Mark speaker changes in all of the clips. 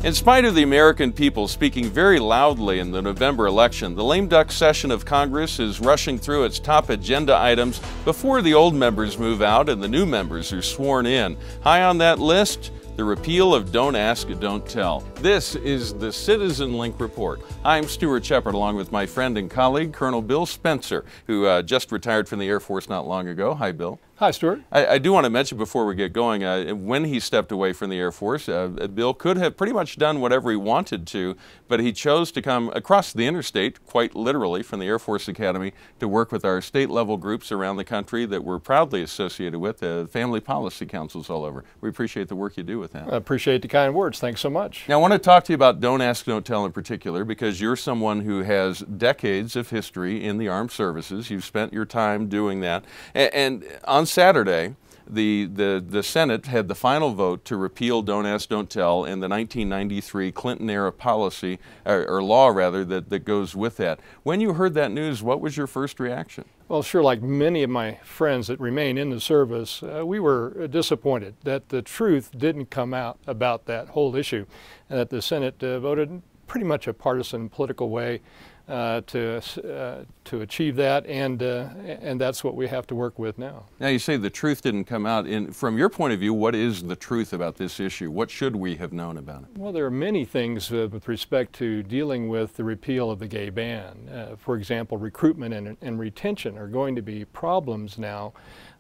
Speaker 1: In spite of the American people speaking very loudly in the November election, the lame duck session of Congress is rushing through its top agenda items before the old members move out and the new members are sworn in. High on that list, the repeal of Don't Ask, Don't Tell. This is the Citizen Link Report. I'm Stuart Shepard along with my friend and colleague, Colonel Bill Spencer, who just retired from the Air Force not long ago. Hi, Bill.
Speaker 2: Hi, Stuart.
Speaker 1: I do want to mention before we get going, when he stepped away from the Air Force, Bill could have pretty much done whatever he wanted to, but he chose to come across the interstate, quite literally, from the Air Force Academy to work with our state-level groups around the country that we're proudly associated with, family policy councils all over. We appreciate the work you do with that.
Speaker 2: I appreciate the kind words. Thanks so much.
Speaker 1: Now, I want to talk to you about Don't Ask, Don't Tell in particular, because you're someone who has decades of history in the armed services. You've spent your time doing that. And on Saturday, the Senate had the final vote to repeal Don't Ask, Don't Tell in the 1993 Clinton-era policy, or law rather, that goes with that. When you heard that news, what was your first reaction?
Speaker 2: Well, sure, like many of my friends that remain in the service, we were disappointed that the truth didn't come out about that whole issue, and that the Senate voted in pretty much a partisan political way to achieve that, and that's what we have to work with now.
Speaker 1: Now, you say the truth didn't come out. From your point of view, what is the truth about this issue? What should we have known about it?
Speaker 2: Well, there are many things with respect to dealing with the repeal of the gay ban. For example, recruitment and retention are going to be problems now.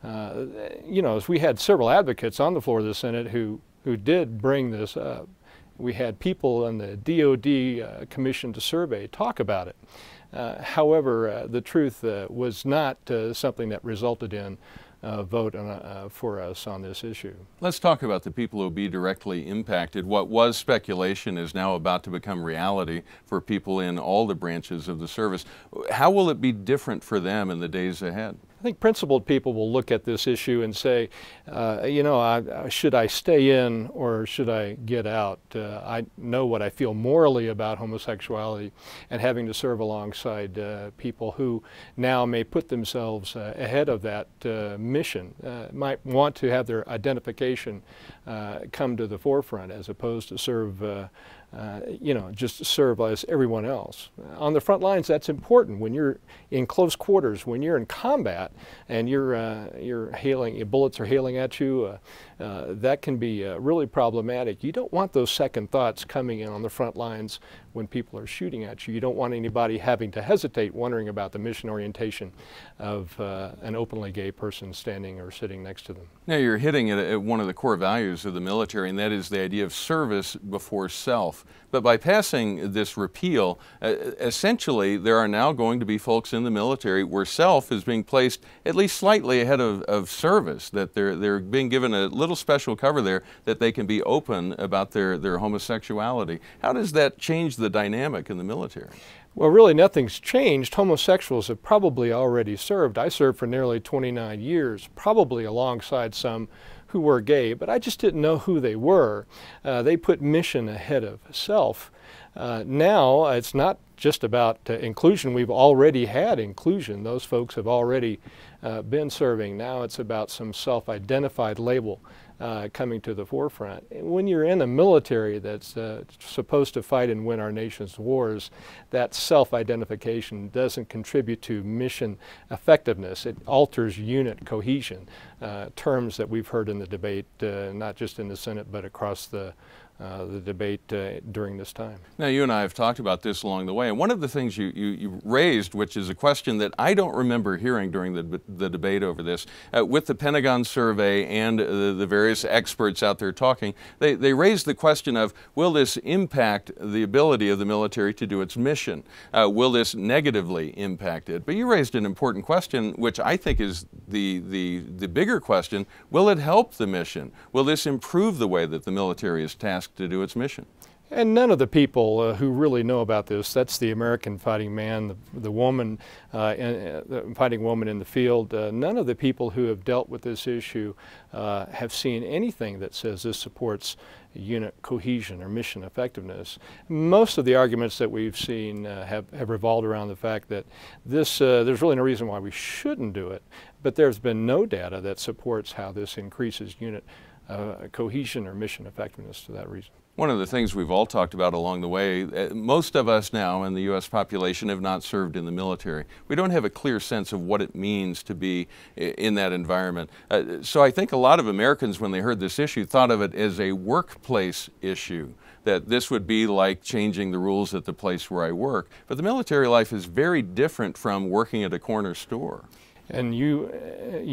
Speaker 2: You know, as we had several advocates on the floor of the Senate who did bring this up. We had people on the DOD commission to survey talk about it. However, the truth was not something that resulted in a vote for us on this issue.
Speaker 1: Let's talk about the people who will be directly impacted. What was speculation is now about to become reality for people in all the branches of the service. How will it be different for them in the days ahead?
Speaker 2: I think principled people will look at this issue and say, you know, should I stay in or should I get out? I know what I feel morally about homosexuality, and having to serve alongside people who now may put themselves ahead of that mission, might want to have their identification come to the forefront as opposed to serve you know, just serve as everyone else. On the front lines, that's important. When you're in close quarters, when you're in combat, and you're hailing, bullets are hailing at you, that can be really problematic. You don't want those second thoughts coming in on the front lines when people are shooting at you. You don't want anybody having to hesitate, wondering about the mission orientation of an openly gay person standing or sitting next to them.
Speaker 1: Now, you're hitting at one of the core values of the military, and that is the idea of service before self. But by passing this repeal, essentially there are now going to be folks in the military where self is being placed at least slightly ahead of service, that they're being given a little special cover there that they can be open about their homosexuality. How does that change the dynamic in the military?
Speaker 2: Well, really nothing's changed. Homosexuals have probably already served. I served for nearly 29 years, probably alongside some who were gay, but I just didn't know who they were. They put mission ahead of self. Now it's not just about inclusion. We've already had inclusion. Those folks have already been serving. Now it's about some self-identified label coming to the forefront. When you're in a military that's supposed to fight and win our nation's wars, that self-identification doesn't contribute to mission effectiveness. It alters unit cohesion, terms that we've heard in the debate, not just in the Senate, but across the debate during this time.
Speaker 1: Now, you and I have talked about this along the way, and one of the things you raised, which is a question that I don't remember hearing during the debate over this, with the Pentagon survey and the various experts out there talking, they raised the question of, will this impact the ability of the military to do its mission? Will this negatively impact it? But you raised an important question, which I think is the bigger question. Will it help the mission? Will this improve the way that the military is tasked to do its mission?
Speaker 2: And none of the people who really know about this, that's the American fighting man, the woman, the fighting woman in the field, none of the people who have dealt with this issue have seen anything that says this supports unit cohesion or mission effectiveness. Most of the arguments that we've seen have revolved around the fact that this, there's really no reason why we shouldn't do it, but there's been no data that supports how this increases unit cohesion or mission effectiveness to that reason.
Speaker 1: One of the things we've all talked about along the way, most of us now in the U.S. population have not served in the military. We don't have a clear sense of what it means to be in that environment. So I think a lot of Americans, when they heard this issue, thought of it as a workplace issue, that this would be like changing the rules at the place where I work. But the military life is very different from working at a corner store.
Speaker 2: And you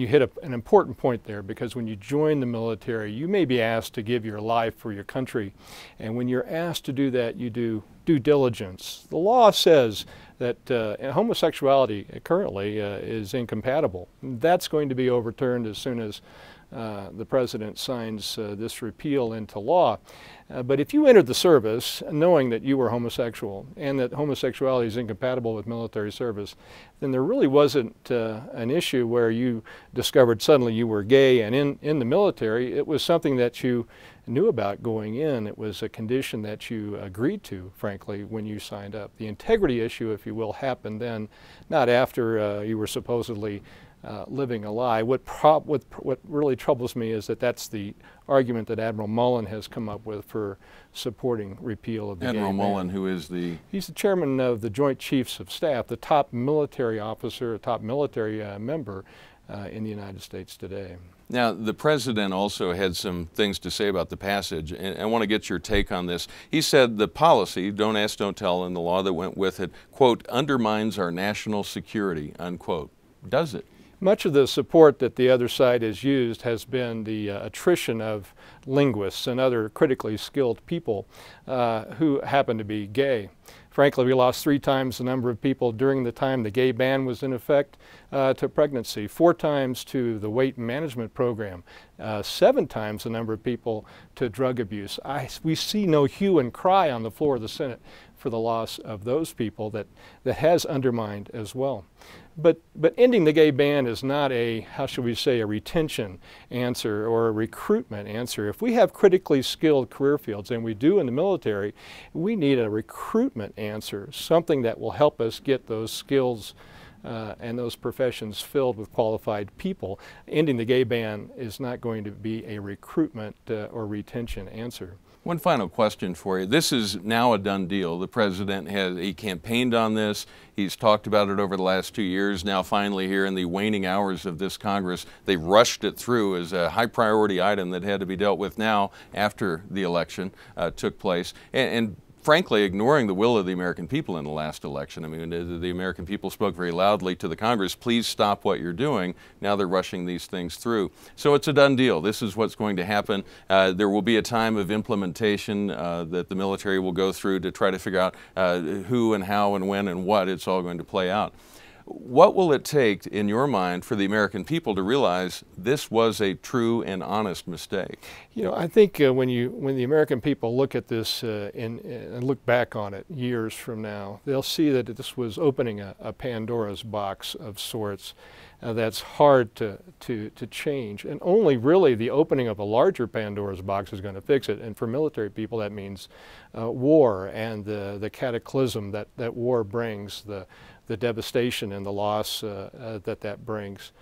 Speaker 2: hit an important point there, because when you join the military, you may be asked to give your life for your country. And when you're asked to do that, you do due diligence. The law says that homosexuality currently is incompatible. That's going to be overturned as soon as the President signs this repeal into law. But if you entered the service knowing that you were homosexual and that homosexuality is incompatible with military service, then there really wasn't an issue where you discovered suddenly you were gay. And in the military, it was something that you knew about going in. It was a condition that you agreed to, frankly, when you signed up. The integrity issue, if you will, happened then, not after you were supposedly living a lie. What really troubles me is that that's the argument that Admiral Mullen has come up with for supporting repeal of the
Speaker 1: Admiral
Speaker 2: gay ban.
Speaker 1: Mullen, who is the?
Speaker 2: He's the chairman of the Joint Chiefs of Staff, the top military officer, a top military member in the United States today.
Speaker 1: Now, the President also had some things to say about the passage, and I want to get your take on this. He said the policy, don't ask, don't tell, and the law that went with it, quote, undermines our national security, unquote. Does it?
Speaker 2: Much of the support that the other side has used has been the attrition of linguists and other critically skilled people who happen to be gay. Frankly, we lost 3 times the number of people during the time the gay ban was in effect to pregnancy, 4 times to the weight management program, 7 times the number of people to drug abuse. We see no hue and cry on the floor of the Senate for the loss of those people that has undermined as well. But ending the gay ban is not a, how should we say, a retention answer or a recruitment answer. If we have critically skilled career fields, and we do in the military, we need a recruitment answer, something that will help us get those skills and those professions filled with qualified people. Ending the gay ban is not going to be a recruitment or retention answer.
Speaker 1: One final question for you. This is now a done deal. The President he campaigned on this. He's talked about it over the last 2 years. Now finally here in the waning hours of this Congress, they rushed it through as a high priority item that had to be dealt with now after the election took place. And frankly, ignoring the will of the American people in the last election. I mean, the American people spoke very loudly to the Congress, please stop what you're doing. Now they're rushing these things through. So it's a done deal. This is what's going to happen. There will be a time of implementation that the military will go through to try to figure out who and how and when and what it's all going to play out. What will it take, in your mind, for the American people to realize this was a true and honest mistake?
Speaker 2: You know, I think when the American people look at this and look back on it years from now, they'll see that this was opening a Pandora's box of sorts that's hard to change. And only really the opening of a larger Pandora's box is going to fix it. And for military people, that means war and the cataclysm that war brings, the devastation and the loss that brings.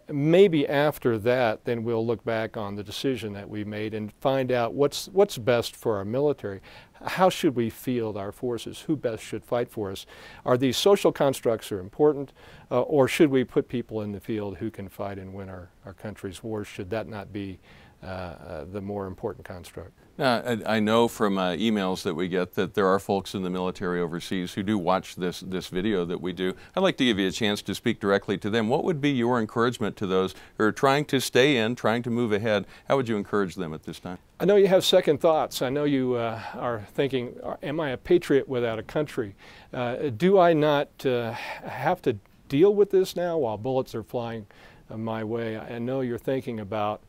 Speaker 2: Maybe after that, then we'll look back on the decision that we made and find out what's best for our military. How should we field our forces? Who best should fight for us? Are these social constructs important, or should we put people in the field who can fight and win our country's wars? Should that not be the more important construct?
Speaker 1: I know from emails that we get that there are folks in the military overseas who do watch this video that we do. I'd like to give you a chance to speak directly to them. What would be your encouragement to those who are trying to stay in, trying to move ahead? How would you encourage them at this time?
Speaker 2: I know you have second thoughts. I know you are thinking, am I a patriot without a country? Do I not have to deal with this now while bullets are flying my way? I know you're thinking about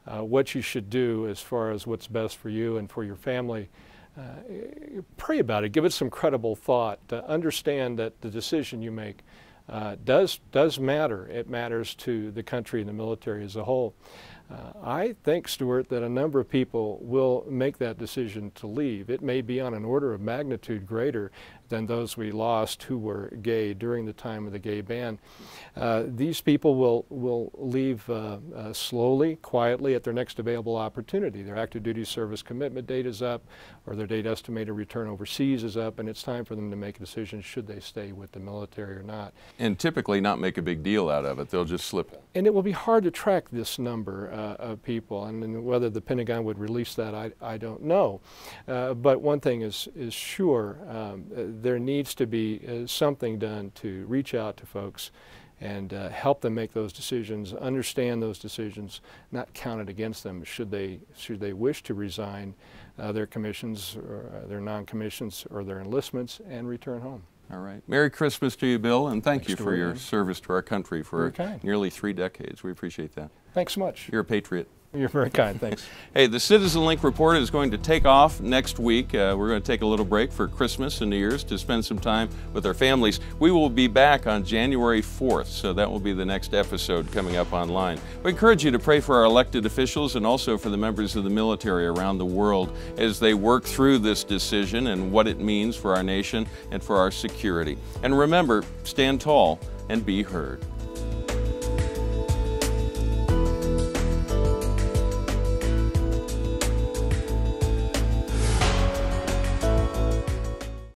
Speaker 2: what you should do as far as what's best for you and for your family. Pray about it. Give it some credible thought. Understand that the decision you make does matter. It matters to the country and the military as a whole. I think, Stuart, that a number of people will make that decision to leave. It may be on an order of magnitude greater than those we lost who were gay during the time of the gay ban. These people will leave slowly, quietly at their next available opportunity. Their active duty service commitment date is up, or their date estimated return overseas is up, and it's time for them to make a decision should they stay with the military or not.
Speaker 1: And typically not make a big deal out of it. They'll just slip it.
Speaker 2: And it will be hard to track this number of people, and whether the Pentagon would release that, I don't know. But one thing is sure, there needs to be something done to reach out to folks and help them make those decisions, understand those decisions, not count it against them should they wish to resign their commissions, or their non-commissions, or their enlistments, and return home.
Speaker 1: All right. Merry Christmas to you, Bill, and thank you for your service to our country for nearly 3 decades. We appreciate that.
Speaker 2: Thanks so much.
Speaker 1: You're a patriot.
Speaker 2: You're very kind, thanks.
Speaker 1: Hey, the Citizen Link Report is going to take off next week. We're going to take a little break for Christmas and New Year's to spend some time with our families. We will be back on January 4th, so that will be the next episode coming up online. We encourage you to pray for our elected officials and also for the members of the military around the world as they work through this decision and what it means for our nation and for our security. And remember, stand tall and be heard.